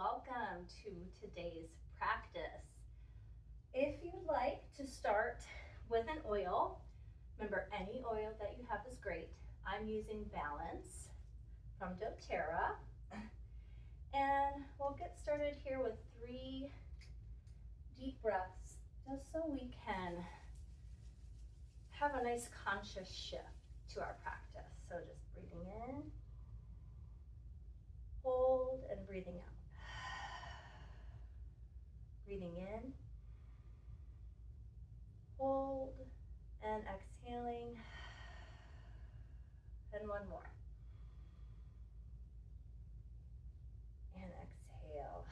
welcome to today's practice. If you'd like to start with an oil, remember any oil that you have is great. I'm using Balance from doTERRA. And we'll get started here with 3 deep breaths just so we can have a nice conscious shift to our practice. So just breathing in, hold, and breathing out. Breathing in, hold, and exhaling. And one more. And exhale.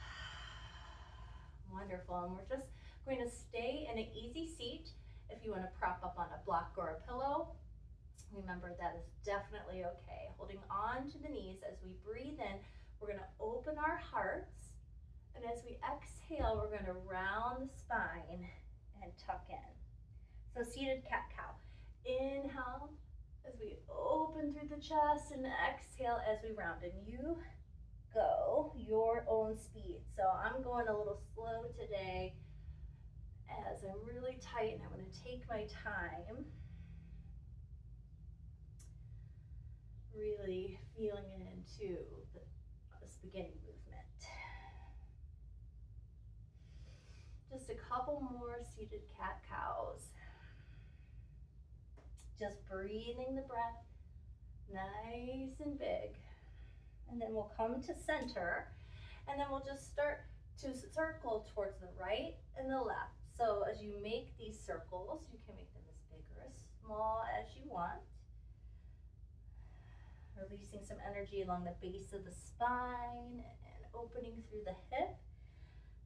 Wonderful. And we're just going to stay in an easy seat. If you want to prop up on a block or a pillow, remember that is definitely okay. Holding on to the knees as we breathe in, we're going to open our hearts. And as we exhale, we're going to round the spine and tuck in. So seated cat-cow. Inhale as we open through the chest, and exhale as we round. And you go your own speed. So I'm going a little slow today as I'm really tight and I want to take my time. Really feeling it into this beginning movement. Just a couple more seated cat-cows. Just breathing the breath nice and big. And then we'll come to center, and then we'll just start to circle towards the right and the left. So as you make these circles, you can make them as big or as small as you want. Releasing some energy along the base of the spine and opening through the hip.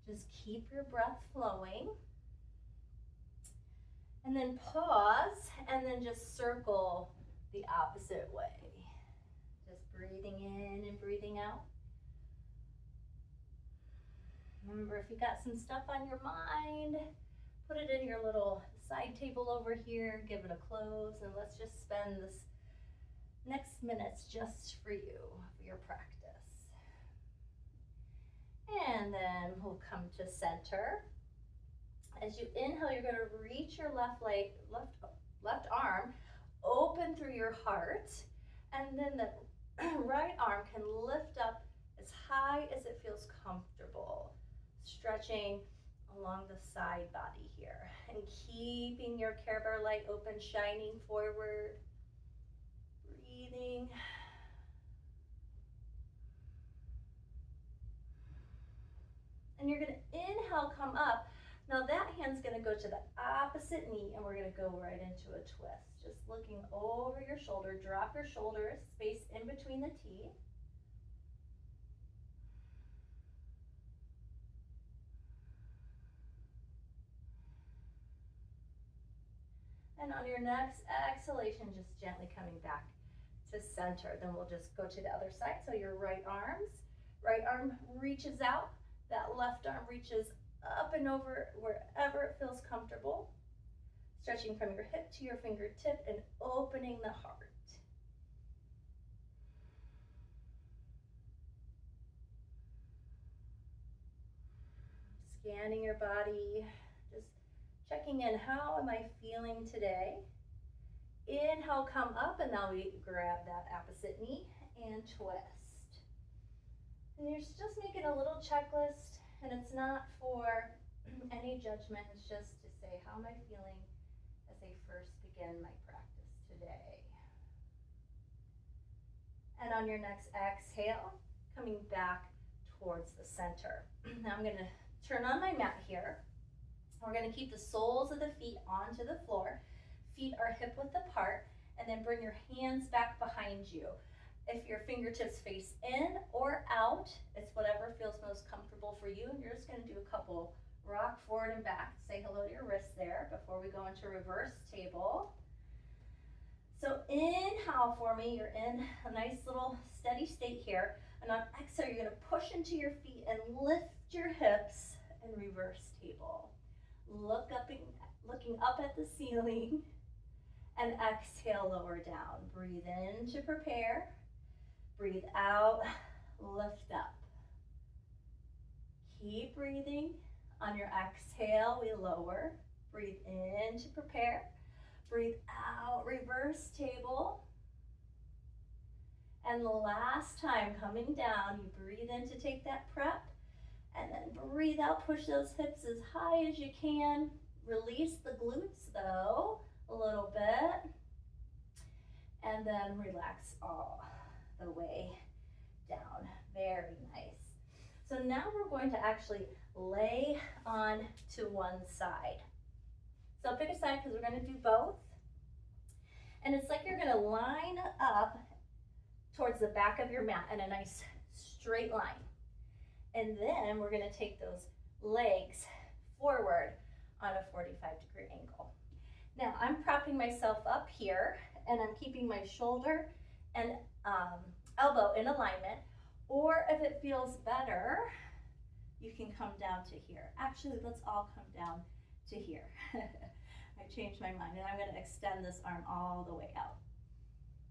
Just keep your breath flowing. And then pause, and then just circle the opposite way. Just breathing in and breathing out. Remember, if you got some stuff on your mind, put it in your little side table over here, give it a close, and let's just spend this next minutes just for you, for your practice. And then we'll come to center. As you inhale, you're going to reach your left arm open through your heart, and then the right arm can lift up as high as it feels comfortable, stretching along the side body here, and keeping your Care Bear light open, shining forward, breathing. And you're going to inhale, come up. Now that hand's going to go to the opposite knee, and we're going to go right into a twist. Just looking over your shoulder, drop your shoulders, space in between the teeth. And on your next exhalation, just gently coming back to center. Then we'll just go to the other side. So your right arm reaches out, that left arm reaches up and over wherever it feels comfortable, stretching from your hip to your fingertip and opening the heart. Scanning your body, just checking in, how am I feeling today? Inhale, come up, and now we grab that opposite knee and twist. And you're just making a little checklist, and it's not for any judgment, it's just to say, how am I feeling as I first begin my practice today? And on your next exhale, coming back towards the center. Now I'm going to turn on my mat here. We're going to keep the soles of the feet onto the floor. Feet are hip width apart, and then bring your hands back behind you. If your fingertips face in or out, it's whatever feels most comfortable for you. You're just going to do a couple rock forward and back. Say hello to your wrists there before we go into reverse table. So inhale for me. You're in a nice little steady state here. And on exhale, you're going to push into your feet and lift your hips and reverse table. Looking up at the ceiling, and exhale, lower down. Breathe in to prepare. Breathe out, lift up. keep breathing. On your exhale, we lower. Breathe in to prepare. Breathe out, reverse table. And the last time, coming down, you breathe in to take that prep. And then breathe out, push those hips as high as you can. Release the glutes though, a little bit. And then relax all the way down. Very nice. So now we're going to actually lay on to one side. So pick a side because we're going to do both. And it's like you're going to line up towards the back of your mat in a nice straight line. And then we're going to take those legs forward on a 45-degree angle. Now I'm propping myself up here and I'm keeping my shoulder and elbow in alignment. Or if it feels better, you can come down to here. Actually, let's all come down to here. I changed my mind and I'm going to extend this arm all the way out.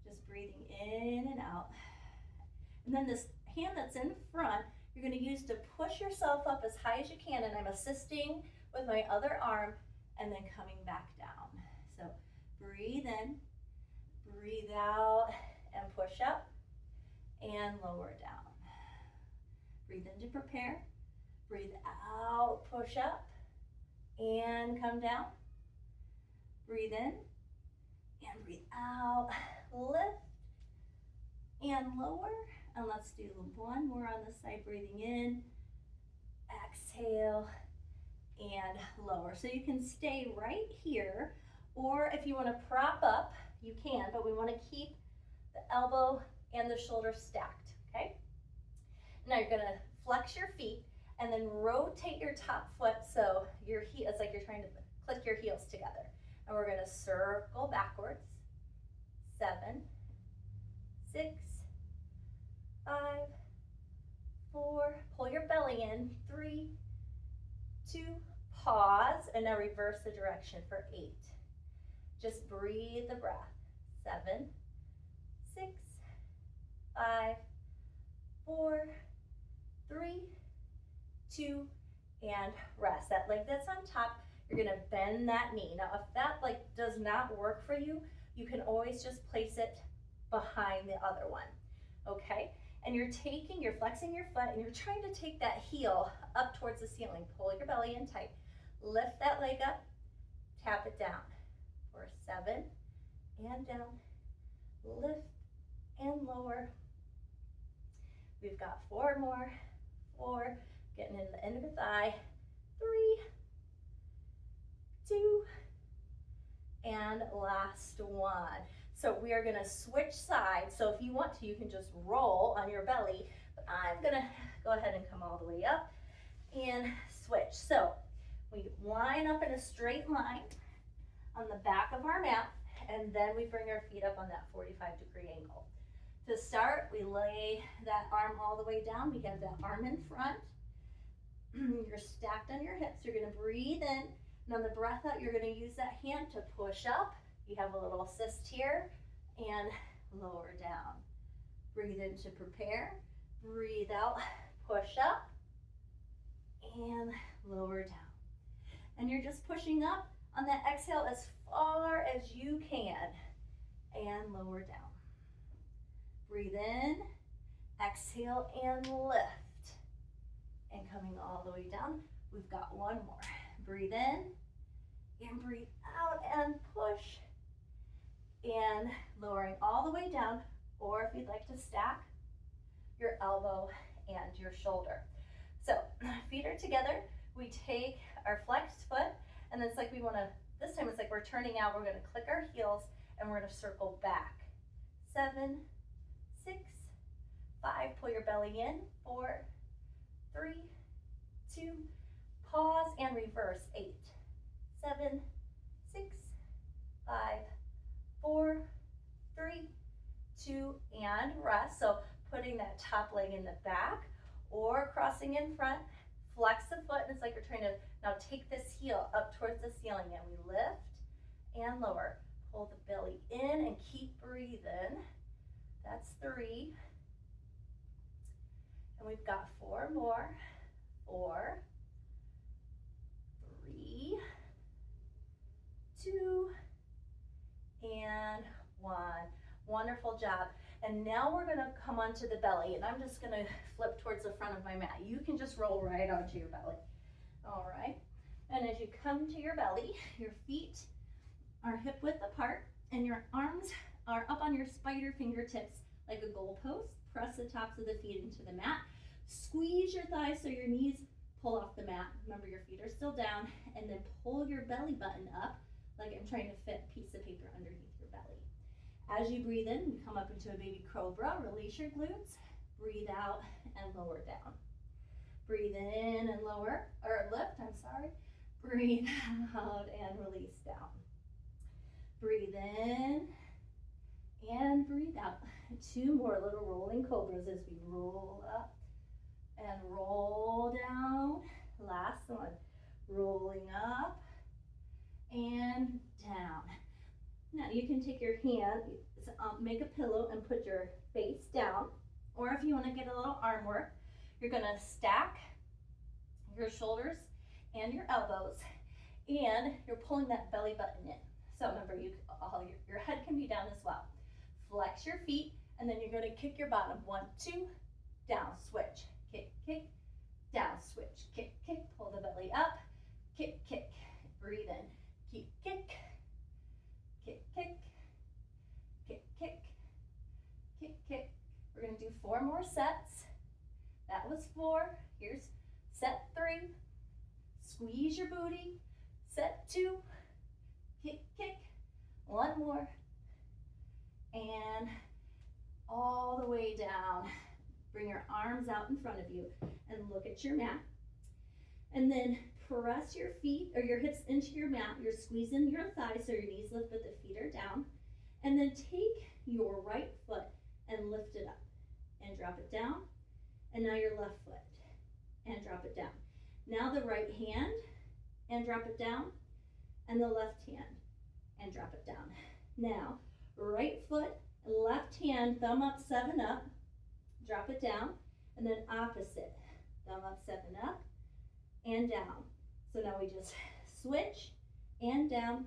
Just breathing in and out. And then this hand that's in front, you're going to use to push yourself up as high as you can, and I'm assisting with my other arm and then coming back down. So breathe in, breathe out, and push up and lower down. Breathe in to prepare. Breathe out, push up and come down. Breathe in and breathe out, lift and lower. And let's do one more on this side, breathing in, exhale, and lower. So you can stay right here, or if you want to prop up, you can, but we want to keep the elbow and the shoulder stacked, okay? Now you're gonna flex your feet and then rotate your top foot so your heel, it's like you're trying to click your heels together. And we're gonna circle backwards. 7, 6, 5, 4, pull your belly in, 3, 2, pause, and now reverse the direction for 8. Just breathe the breath. 7, 6, 5, 4, 3, 2, and rest. That leg that's on top, you're gonna bend that knee. Now, if that does not work for you, you can always just place it behind the other one, okay? And you're flexing your foot and you're trying to take that heel up towards the ceiling. Pull your belly in tight. Lift that leg up, tap it down for 7, and down, lift and lower. We've got 4 more, 4, getting in the end of the thigh, 3, 2, and last one. So we are gonna switch sides. So if you want to, you can just roll on your belly, but I'm gonna go ahead and come all the way up and switch. So we line up in a straight line on the back of our mat, and then we bring our feet up on that 45-degree angle. To start, we lay that arm all the way down. We have that arm in front. You're stacked on your hips. You're gonna breathe in, and on the breath out, you're gonna use that hand to push up. You have a little assist here, and lower down. Breathe in to prepare. Breathe out, push up, and lower down. And you're just pushing up on that exhale as far as you can, and lower down. Breathe in, exhale, and lift. And coming all the way down, we've got one more. Breathe in, and breathe out, and push. And lowering all the way down, or if you'd like to stack your elbow and your shoulder. So feet are together. We take our flexed foot, and it's like this time it's like we're turning out. We're gonna click our heels, and we're gonna circle back. 7, 6, 5, pull your belly in, 4, 3, 2, pause and reverse, 8, 7, 6, 5, 4, 3, 2, and rest. So putting that top leg in the back or crossing in front, flex the foot, and it's like you're trying to now take this heel up towards the ceiling, and we lift and lower. Pull the belly in and keep breathing. That's 3. And we've got 4 more. 4, 2, and 1. Wonderful job. And now we're gonna come onto the belly, and I'm just gonna flip towards the front of my mat. You can just roll right onto your belly. All right. And as you come to your belly, your feet are hip width apart, and your arms are up on your spider fingertips like a goalpost. Press the tops of the feet into the mat. Squeeze your thighs so your knees pull off the mat. Remember, your feet are still down, and then pull your belly button up like I'm trying to fit a piece of paper underneath your belly. As you breathe in, you come up into a baby cobra. Release your glutes. Breathe out and lower down. Breathe in and lower, or lift, I'm sorry. Breathe out and release down. Breathe in and breathe out. 2 more little rolling cobras as we roll up and roll down. Last one. Rolling up and down. Now you can take your hand, make a pillow and put your face down. Or if you want to get a little arm work, you're going to stack your shoulders and your elbows, and you're pulling that belly button in. So remember, your head can be down as well. Flex your feet, and then you're going to kick your bottom. 1, 2, down, switch, kick, kick, down, switch, kick, kick, pull the belly up, kick, kick, breathe in, keep kick, kick, kick, kick, kick, kick, kick. We're going to do 4 more sets. That was 4. Here's set 3. Squeeze your booty. Set 2. Kick, kick. 1 more. And all the way down. Bring your arms out in front of you and look at your mat. And then press your feet or your hips into your mat. You're squeezing your thighs so your knees lift but the feet are down. And then take your right foot and lift it up and drop it down. And now your left foot and drop it down. Now the right hand and drop it down, and the left hand and drop it down. Now right foot, left hand, thumb up, 7 up, drop it down, and then opposite, thumb up, 7 up, and down. So now we just switch and down,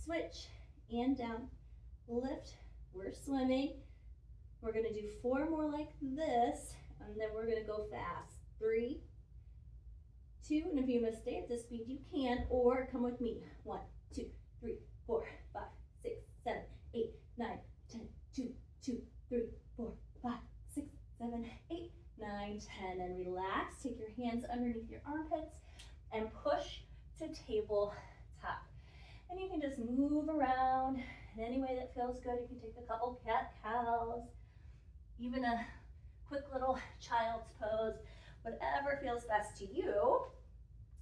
switch and down, lift, we're swimming. We're gonna do 4 more like this, and then we're gonna go fast. 3, 2, and if you must stay at this speed, you can, or come with me. 1, 2, 3, 4, 5, 6, 7, 8, 9, 10, 2, 2, 3, 4, 5, 6, 7, 8, 9, 10, and relax. Take your hands underneath your armpits and push to tabletop. And you can just move around in any way that feels good. You can take a couple cat-cows, even a quick little child's pose, whatever feels best to you.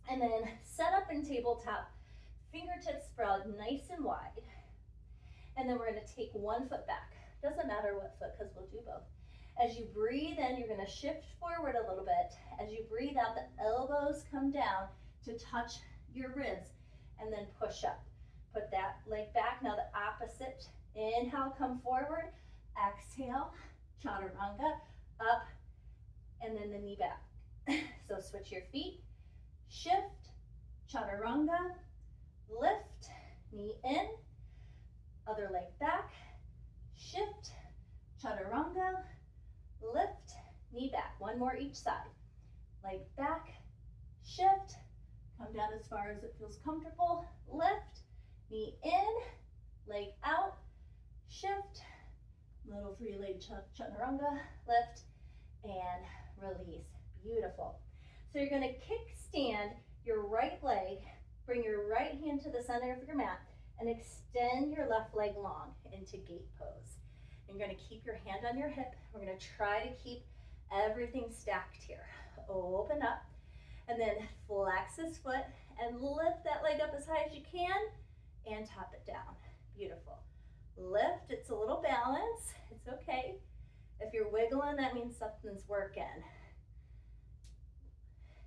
And then set up in tabletop, fingertips spread nice and wide. And then we're going to take 1 foot back. Doesn't matter what foot, because we'll do both. As you breathe in, you're going to shift forward a little bit. As you breathe out, the elbows come down to touch your ribs, and then push up. Put that leg back. Now the opposite. Inhale, come forward. Exhale, chaturanga, up, and then the knee back. So switch your feet, shift, chaturanga, lift, knee in, other leg back, shift, chaturanga, lift, knee back. 1 more each side. Leg back, shift, come down as far as it feels comfortable, lift, knee in, leg out, shift, little 3-leg chaturanga, lift, and release. Beautiful. So you're going to kickstand your right leg, bring your right hand to the center of your mat, and extend your left leg long into gate pose. You're going to keep your hand on your hip. We're going to try to keep everything stacked here. Open up, and then flex this foot and lift that leg up as high as you can and top it down. Beautiful. Lift, it's a little balance. It's okay. If you're wiggling, that means something's working.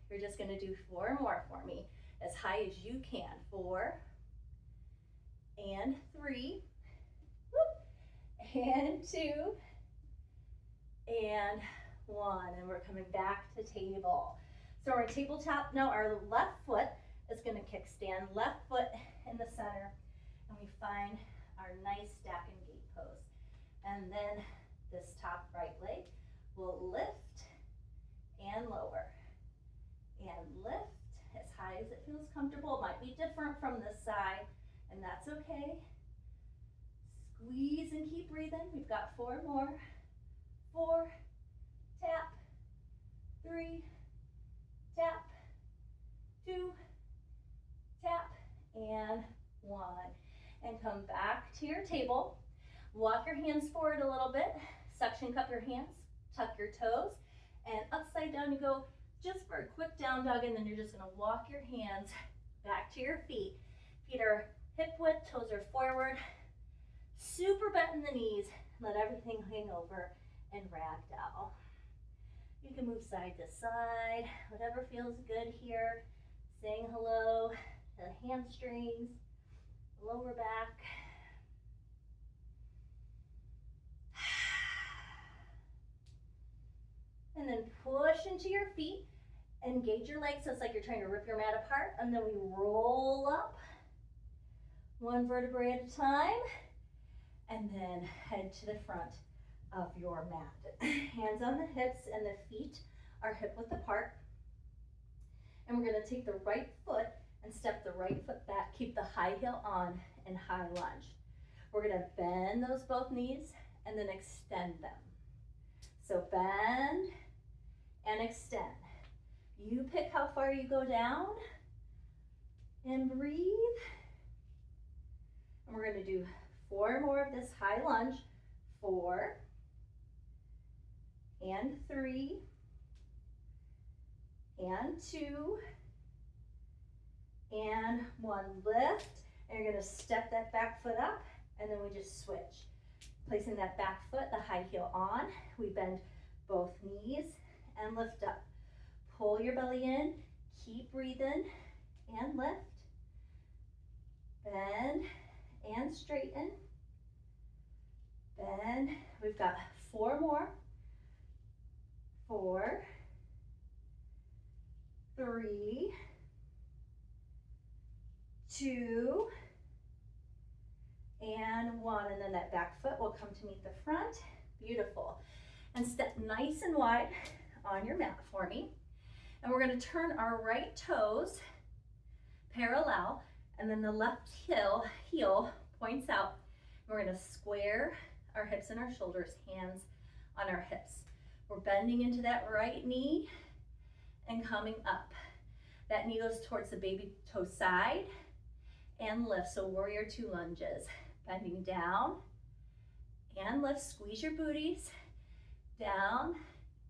You're just going to do 4 more for me, as high as you can. 4 and 3, whoop, and 2 and 1, and we're coming back to table. So we're tabletop now. Our left foot is going to kickstand, left foot in the center, and we find our nice stack and gate pose. And then this top right leg will lift and lower, and lift as high as it feels comfortable. It might be different from this side, and that's okay. Squeeze and keep breathing. We've got 4 more. 4, tap, 3, tap, 2, tap, and 1. And come back to your table. Walk your hands forward a little bit. Suction cup your hands, tuck your toes, and upside down you go just for a quick down dog, and then you're just gonna walk your hands back to your feet. Feet are hip width, toes are forward. Super bent in the knees. Let everything hang over and ragdoll. You can move side to side, whatever feels good here. Saying hello to the hamstrings, lower back. And then push into your feet, engage your legs so it's like you're trying to rip your mat apart, and then we roll up 1 vertebrae at a time, and then head to the front of your mat. Hands on the hips, and the feet are hip width apart. And we're gonna take the right foot and step the right foot back, keep the high heel on and high lunge. We're gonna bend those both knees and then extend them. So bend and extend. You pick how far you go down, and breathe. And we're gonna do 4 more of this high lunge. 4, and 3, and 2, and 1. Lift, and you're gonna step that back foot up, and then we just switch. Placing that back foot, the high heel on, we bend both knees and lift up. Pull your belly in, keep breathing, and lift. Bend and straighten. Bend. We've got 4 more. 4, 3, 2, and 1. And then that back foot will come to meet the front. Beautiful. And step nice and wide on your mat for me. And we're going to turn our right toes parallel, and then the left heel points out. We're going to square our hips and our shoulders, hands on our hips. We're bending into that right knee and coming up. That knee goes towards the baby toe side and lift. So warrior 2 lunges. Bending down and lift. Squeeze your booties. Down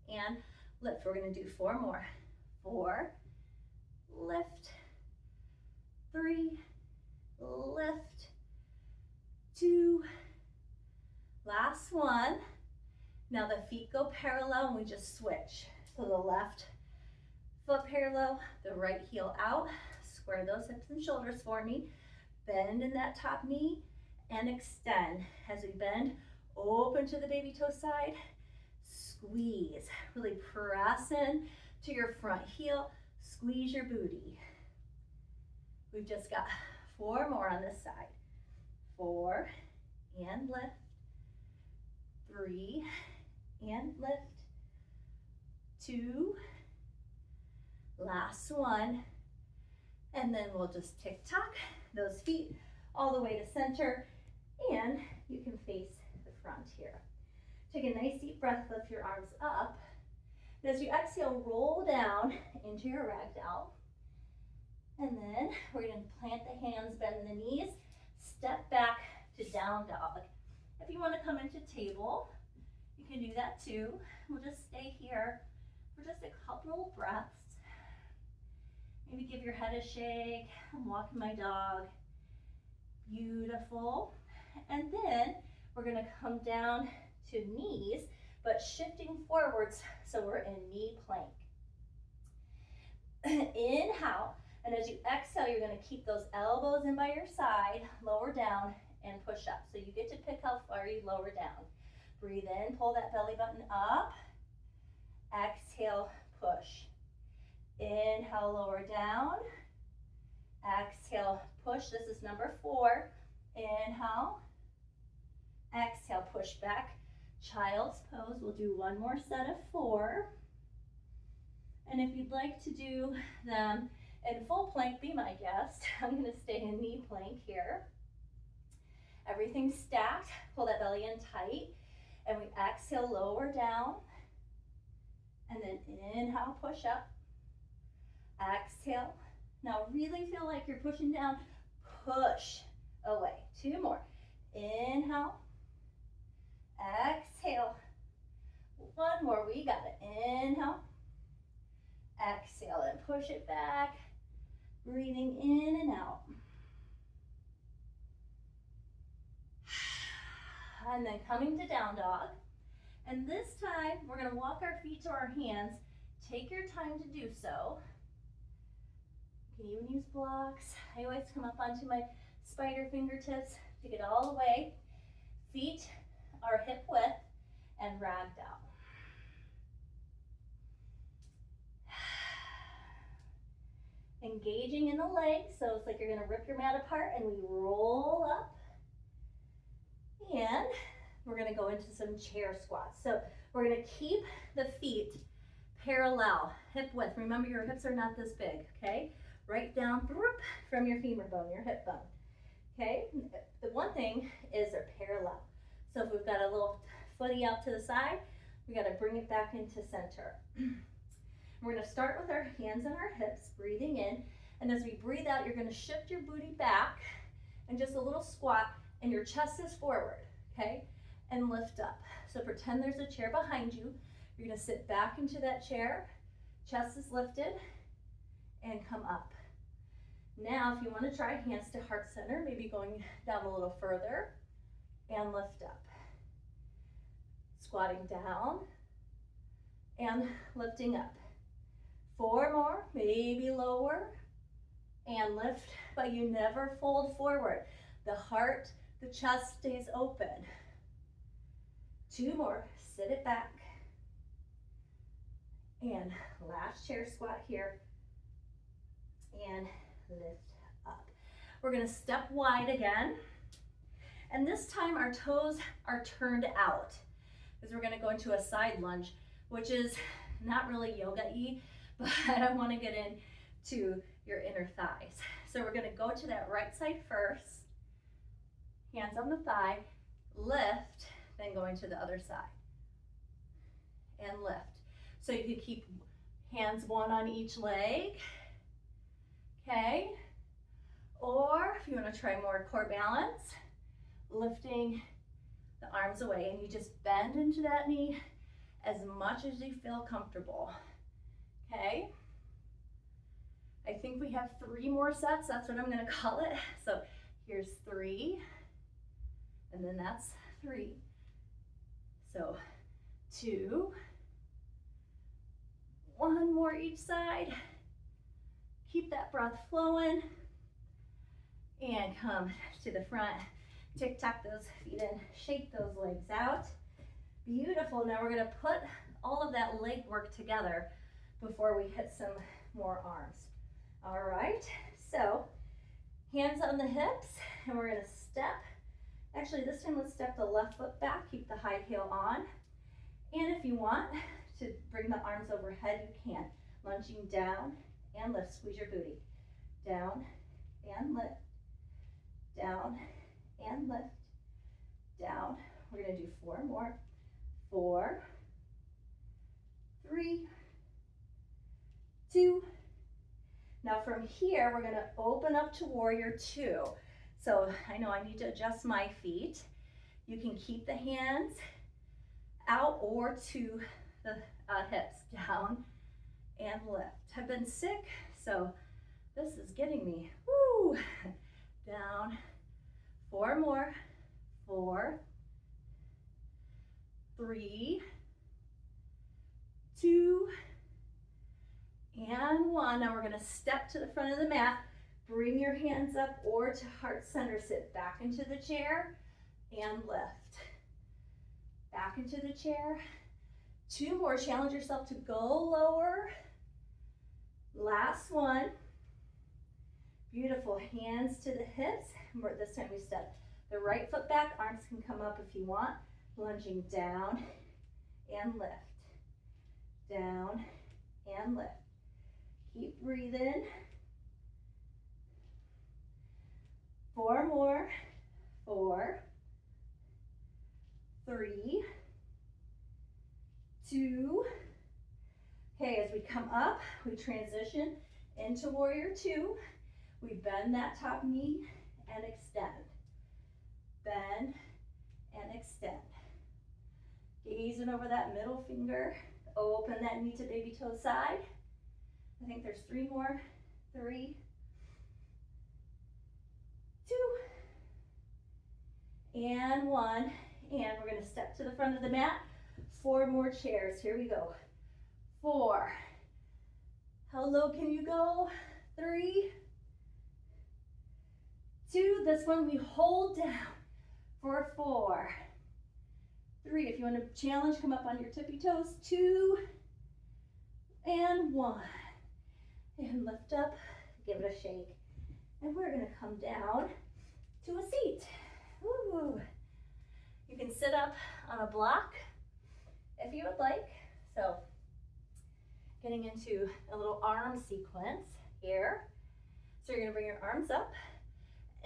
and lift. We're going to do 4 more. 4, lift. 3, lift. 2, last 1. Now the feet go parallel and we just switch. So the left foot parallel, the right heel out. Square those hips and shoulders for me. Bend in that top knee and extend. As we bend, open to the baby toe side. Squeeze. Really press in to your front heel. Squeeze your booty. We've just got 4 more on this side. 4, and lift. 3, and lift. 2, last 1, and then we'll just tick-tock those feet all the way to center, and you can face the front here. Take a nice deep breath, lift your arms up, and as you exhale, roll down into your ragdoll, and then we're going to plant the hands, bend the knees, step back to down dog. If you want to come into table, you can do that too. We'll just stay here for just a couple of breaths. Maybe give your head a shake. I'm walking my dog. Beautiful. And then we're going to come down to knees, but shifting forwards so we're in knee plank. Inhale, and as you exhale, you're going to keep those elbows in by your side, lower down, and push up. So you get to pick how far you lower down. Breathe in, pull that belly button up. Exhale, push. Inhale, lower down. Exhale, push. This is number 4. Inhale. Exhale, push back. Child's pose. We'll do one more set of 4. And if you'd like to do them in full plank, be my guest. I'm going to stay in knee plank here. Everything stacked. Pull that belly in tight. And we exhale, lower down. And then inhale, push up. Exhale. Now really feel like you're pushing down. Push away. 2 more. Inhale. Exhale. 1 more. We got it. Inhale. Exhale and push it back. Breathing in and out. And then coming to down dog. And this time, we're going to walk our feet to our hands. Take your time to do so. You can even use blocks. I always come up onto my spider fingertips to get all the way. Feet are hip width and ragdoll. Engaging in the legs, so it's like you're going to rip your mat apart, and we roll up. And we're going to go into some chair squats. So we're going to keep the feet parallel, hip width. Remember, your hips are not this big, okay? Right down from your femur bone, your hip bone, okay? The one thing is they're parallel. So if we've got a little footy out to the side, we got to bring it back into center. We're going to start with our hands on our hips, breathing in. And as we breathe out, you're going to shift your booty back and just a little squat, and your chest is forward, okay? And lift up. So pretend there's a chair behind you. You're going to sit back into that chair, chest is lifted, and come up. Now, if you want to try hands to heart center, maybe going down a little further, and lift up. Squatting down, and lifting up. 4 more, maybe lower, and lift, but you never fold forward. The heart, the chest stays open. 2 more, sit it back. And last chair squat here, and lift up. We're gonna step wide again, and this time our toes are turned out, because we're gonna go into a side lunge, which is not really yoga-y, but I want to get into your inner thighs. So we're going to go to that right side first, hands on the thigh, lift, then going to the other side, and lift. So you can keep hands 1 on each leg, okay? Or if you want to try more core balance, lifting the arms away, and you just bend into that knee as much as you feel comfortable. Okay, I think we have 3 more sets. That's what I'm going to call it. So here's 3, and then that's 3. So 2, 1 more each side. Keep that breath flowing, and come to the front. Tick-tock those feet in, shake those legs out. Beautiful. Now we're going to put all of that leg work together before we hit some more arms. All right, so hands on the hips, and we're going to step. Actually, this time let's step the left foot back, keep the high heel on. And if you want to bring the arms overhead, you can. Lunging down and lift, squeeze your booty. Down and lift, down and lift, down. We're going to do 4 more. 4, 3, 2. Now from here, we're going to open up to warrior 2. So I know I need to adjust my feet. You can keep the hands out or to the hips, down and lift. I've been sick, so this is getting me. Woo! Down. 4 more. 4, 3, 2, and 1. Now we're going to step to the front of the mat. Bring your hands up or to heart center. Sit back into the chair and lift. Back into the chair. 2 more. Challenge yourself to go lower. Last one. Beautiful. Hands to the hips. This time we step The right foot back, arms can come up if you want. Lunging down and lift. Down and lift. Keep breathing. 4 more. 4, 3, 2. Okay, as we come up, we transition into warrior 2. We bend that top knee and extend. Bend and extend. Gazing over that middle finger. Open that knee to baby toe side. I think there's 3 more. 3, 2, and 1. And we're going to step to the front of the mat. 4 more chairs. Here we go. 4. How low can you go? 3, 2. This one we hold down for 4. 3. If you want to challenge, come up on your tippy toes. 2 and 1. And lift up. Give it a shake. And we're going to come down to a seat. Woo. You can sit up on a block if you would like. So getting into a little arm sequence here. So you're going to bring your arms up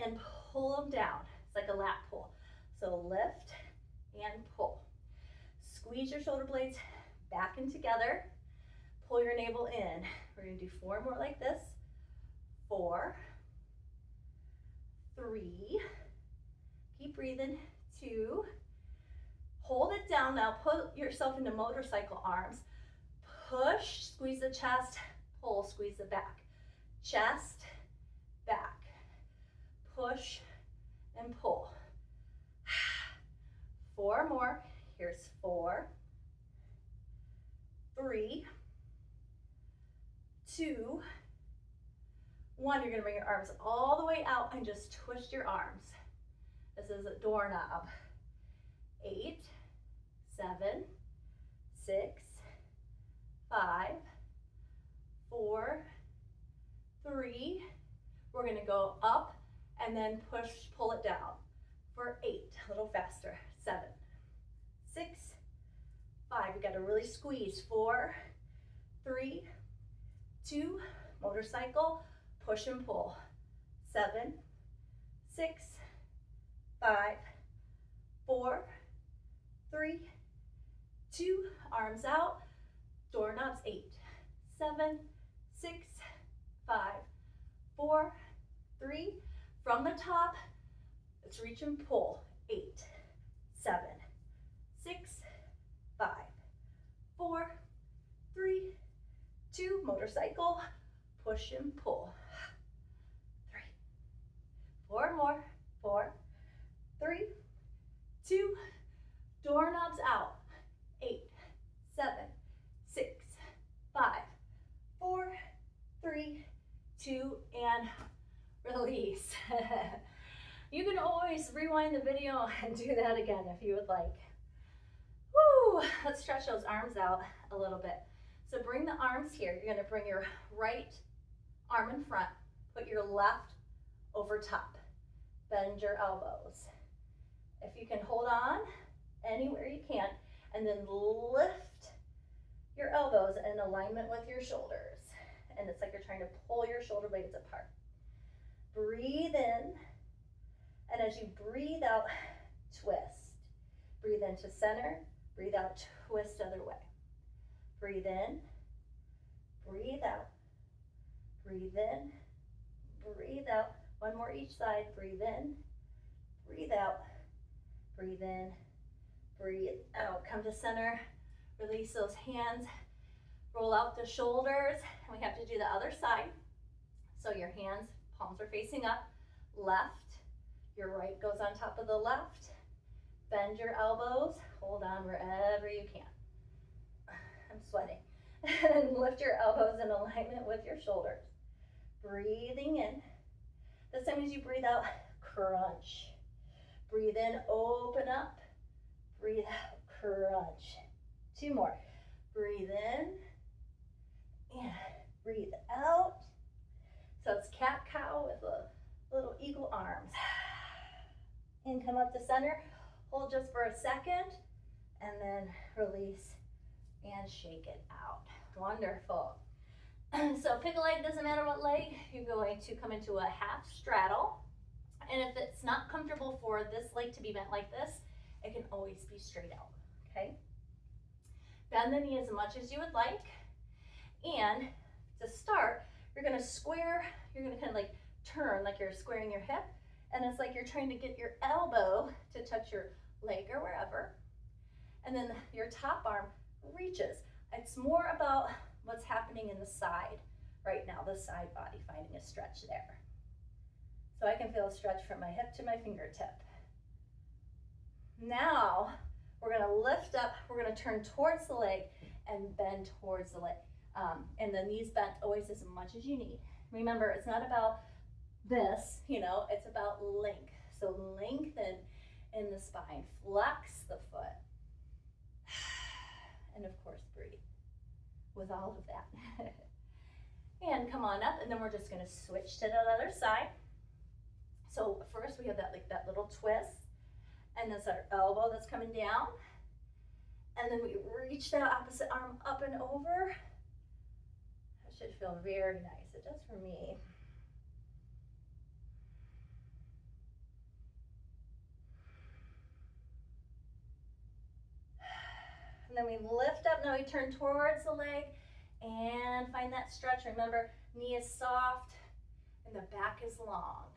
and pull them down. It's like a lat pull. So lift and pull. Squeeze your shoulder blades back and together. Pull your navel in. We're going to do 4 more like this. 4, 3, keep breathing. 2, hold it down now. Put yourself into motorcycle arms. Push, squeeze the chest, pull, squeeze the back. Chest, back. Push and pull. 4 more. Here's 4, 3, 2, 1. You're going to bring your arms all the way out and just twist your arms. This is a doorknob. 8, 7, 6, 5, 4, 3. We're going to go up and then push, pull it down for 8. A little faster. 7, 6, 5. You got to really squeeze. 4, 3, 2. Motorcycle. Push and pull. 7, 6, 5, 4, 3, 2. Arms out. Doorknobs. 8, 7, 6, 5, 4, 3. From the top, let's reach and pull. 8, 7, 6, 5, 4, 3, 2. Motorcycle. Push and pull. 3, 4 more. 4, 3, 2. Doorknobs out. 8, 7, 6, 5, 4, 3, 2, and release. You can always rewind the video and do that again if you would like. Woo! Let's stretch those arms out a little bit. So bring the arms here. You're going to bring your right arm in front. Put your left over top. Bend your elbows. If you can hold on anywhere you can, and then lift your elbows in alignment with your shoulders. And it's like you're trying to pull your shoulder blades apart. Breathe in, and as you breathe out, twist. Breathe into center, breathe out, twist other way. Breathe in, breathe out, breathe in, breathe out. 1 more each side. Breathe in, breathe out, breathe in, breathe out. Come to center, release those hands, roll out the shoulders, and we have to do the other side. So your hands, palms are facing up, left, your right goes on top of the left. Bend your elbows, hold on wherever you can. I'm sweating. And lift your elbows in alignment with your shoulders. Breathing in. This time as you breathe out, crunch. Breathe in, open up. Breathe out, crunch. 2 more. Breathe in and breathe out. So it's cat-cow with the little eagle arms. and come up to center. Hold just for a second, and then release and shake it out. Wonderful. So pick a leg, doesn't matter what leg. You're going to come into a half straddle. And if it's not comfortable for this leg to be bent like this, it can always be straight out, okay? Bend the knee as much as you would like. And to start, you're gonna square, you're gonna kind of like turn like you're squaring your hip. And it's like you're trying to get your elbow to touch your leg or wherever. And then your top arm reaches. It's more about what's happening in the side right now, the side body, finding a stretch there. So I can feel a stretch from my hip to my fingertip. Now, we're gonna lift up, we're gonna turn towards the leg and bend towards the leg. And the knees bent always as much as you need. Remember, it's not about this, it's about length. So lengthen in the spine, flex the foot. And of course, breathe with all of that. And come on up, and then we're just gonna switch to the other side. So first we have that little twist, and that's our elbow that's coming down. And then we reach that opposite arm up and over. That should feel very nice. It does for me. And then we lift up, now we turn towards the leg and find that stretch. Remember, knee is soft and the back is long.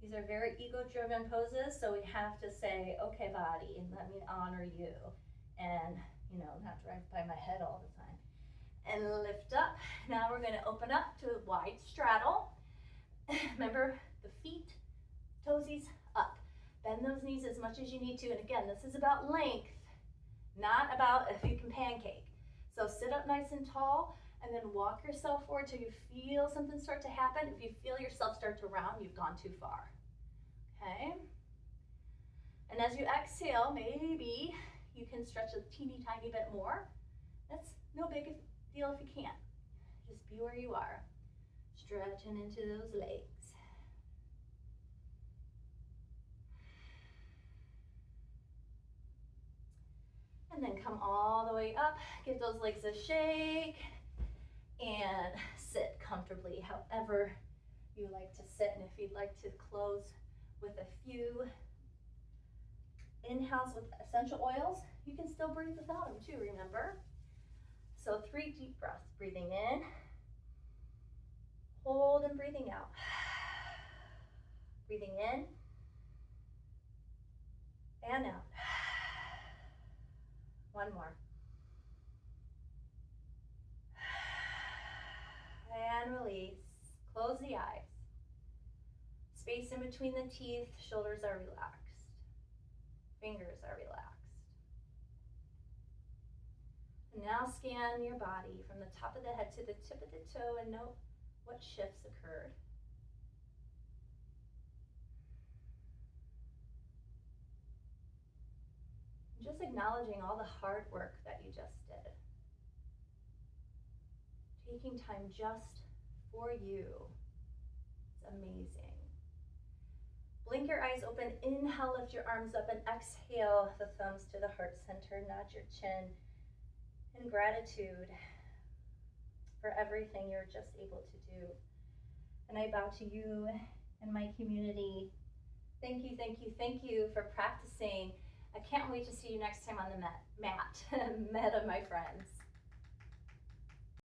These are very ego-driven poses, so we have to say, okay, body, and let me honor you. And, not drive by my head all the time. And lift up. Now we're gonna open up to a wide straddle. Remember, the feet, toesies up. Bend those knees as much as you need to. And again, this is about length, not about if you can pancake. So sit up nice and tall, and then walk yourself forward till you feel something start to happen. If you feel yourself start to round, you've gone too far. Okay? And as you exhale, maybe you can stretch a teeny tiny bit more. That's no big deal if you can't. Just be where you are, stretching into those legs. And then come all the way up, give those legs a shake, and sit comfortably, however you like to sit. And if you'd like to close with a few inhales with essential oils, you can still breathe without them too, remember? So 3 deep breaths, breathing in, hold and breathing out. Breathing in and out. One more. And release. Close the eyes. Space in between the teeth, shoulders are relaxed. Fingers are relaxed. And now scan your body from the top of the head to the tip of the toe and note what shifts occurred. Just acknowledging all the hard work that you just did. Taking time just for you. It's amazing. Blink your eyes open. Inhale, lift your arms up, and exhale the thumbs to the heart center. Nod your chin in gratitude for everything you're just able to do. And I bow to you and my community. Thank you, thank you, thank you for practicing. I can't wait to see you next time on the mat. Meta, my friends.